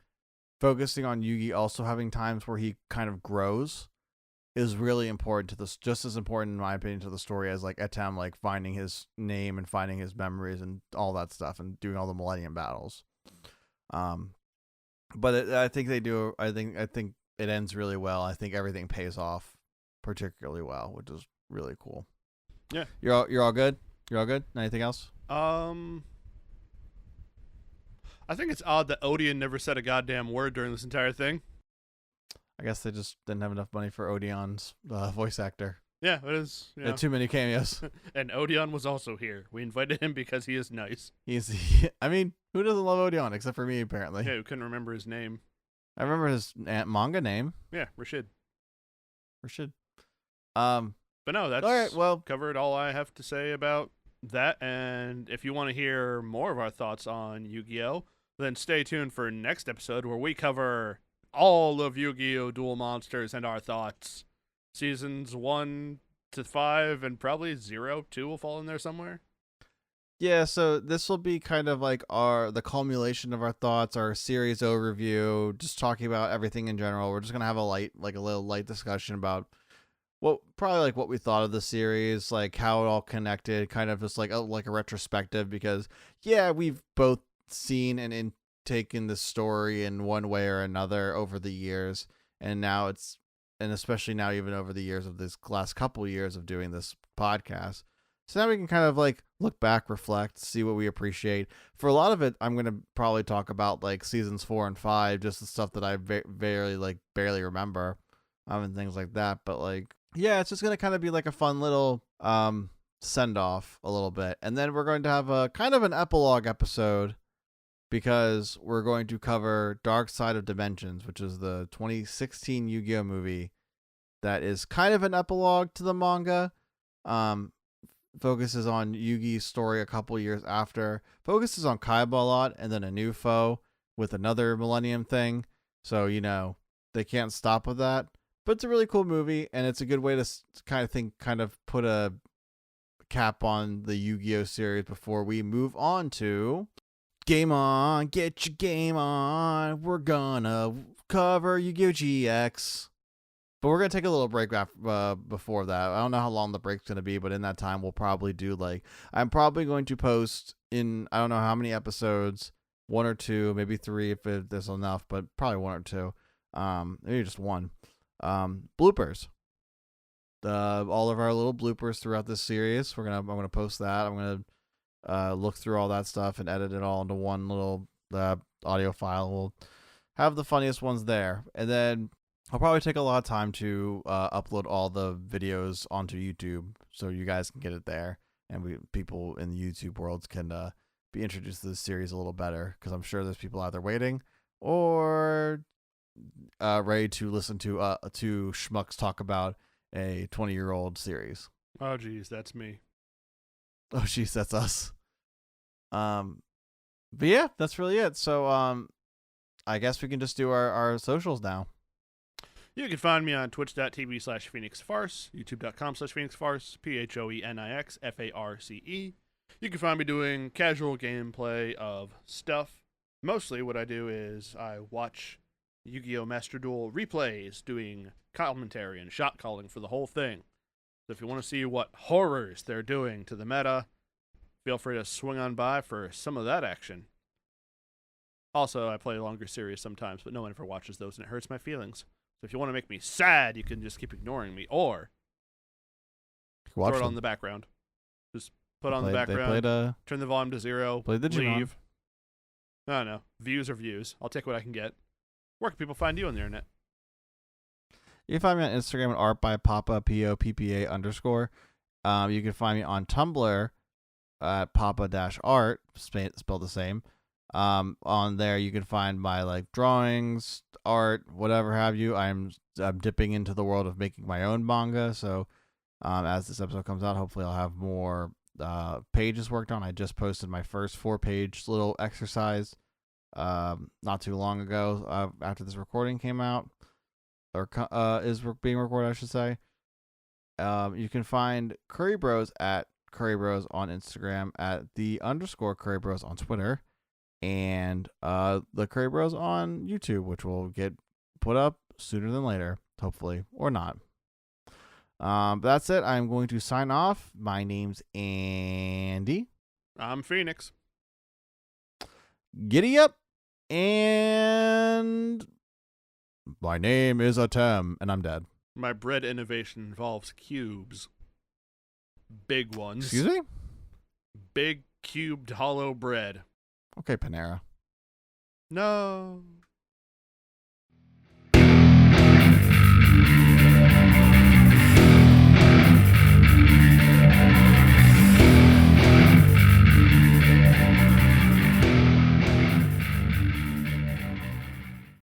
focusing on Yugi also having times where he kind of grows is really important to this, just as important in my opinion to the story as like Atem like finding his name and finding his memories and all that stuff and doing all the Millennium battles. But I think they do. I think it ends really well. I think everything pays off particularly well, which is really cool. Yeah, you're all good. You're all good. Anything else? I think it's odd that Odeon never said a goddamn word during this entire thing. I guess they just didn't have enough money for Odeon's voice actor. Yeah, it is. They had too many cameos. And Odeon was also here. We invited him because he is nice. I mean, who doesn't love Odeon except for me, apparently? Yeah, who couldn't remember his name. I remember his manga name. Yeah, Rashid. But no, that's all right. Well, covered all I have to say about that. And if you want to hear more of our thoughts on Yu-Gi-Oh, then stay tuned for next episode where we cover all of Yu-Gi-Oh! Duel Monsters and our thoughts. Seasons 1 to 5 and probably 0, 2 will fall in there somewhere. Yeah, so this will be kind of like the culmination of our thoughts, our series overview, just talking about everything in general. We're just gonna have a little light discussion about what we thought of the series, like how it all connected, kind of just like a retrospective, because yeah, we've both seen and taken the story in one way or another over the years, and especially now even over the years of this last couple years of doing this podcast. So now we can kind of like look back, reflect, see what we appreciate. For a lot of it, I'm going to probably talk about like seasons 4 and 5, just the stuff that I barely remember, and things like that. But like, yeah, it's just going to kind of be like a fun little send off a little bit. And then we're going to have a kind of an epilogue episode, because we're going to cover Dark Side of Dimensions, which is the 2016 Yu-Gi-Oh movie that is kind of an epilogue to the manga. Focuses on Yugi's story a couple years after. Focuses on Kaiba a lot, and then a new foe with another Millennium thing. So, they can't stop with that. But it's a really cool movie, and it's a good way to kind of put a cap on the Yu-Gi-Oh series before we move on to Game On, get your game on. We're gonna cover Yu-Gi-Oh! GX. But we're going to take a little break before that. I don't know how long the break's going to be, but in that time, we'll probably do I'm probably going to post in, I don't know how many episodes, 1 or 2, maybe 3 if there's enough, but probably 1 or 2. Maybe just 1. Bloopers. All of our little bloopers throughout this series. I'm going to post that. I'm going to look through all that stuff and edit it all into one little audio file. We'll have the funniest ones there. And then I'll probably take a lot of time to upload all the videos onto YouTube so you guys can get it there, and people in the YouTube world can be introduced to this series a little better, because I'm sure there's people out there waiting or ready to listen to schmucks talk about a 20-year-old series. Oh, geez, that's me. Oh, geez, that's us. But yeah, that's really it. So I guess we can just do our socials now. You can find me on twitch.tv/PhoenixFarce, youtube.com/PhoenixFarce, PhoenixFarce. You can find me doing casual gameplay of stuff. Mostly what I do is I watch Yu-Gi-Oh! Master Duel replays, doing commentary and shot calling for the whole thing. So if you want to see what horrors they're doing to the meta, feel free to swing on by for some of that action. Also, I play longer series sometimes, but no one ever watches those, and it hurts my feelings. So if you want to make me sad, you can just keep ignoring me, or throw it on the background. Just put on the background, turn the volume to 0, leave. I don't know. Views are views. I'll take what I can get. Where can people find you on the internet? You can find me on Instagram at art by Papa, POPPA_. You can find me on Tumblr at papa-art, spelled the same. On there you can find my like drawings, art, whatever have you. I'm dipping into the world of making my own manga. So as this episode comes out, hopefully I'll have more pages worked on. I just posted my first 4-page little exercise not too long ago after this recording came out, or is being recorded, I should say. You can find Kuribros at Kuribros on Instagram, at _Kuribros on Twitter, and the Kuribros on YouTube, which will get put up sooner than later, hopefully, or not. That's it. I'm going to sign off. My name's Andy. I'm Phoenix. Giddy up. And my name is Atem, and I'm dead. My bread innovation involves cubes. Big ones. Excuse me? Big cubed hollow bread. Okay, Panera. No.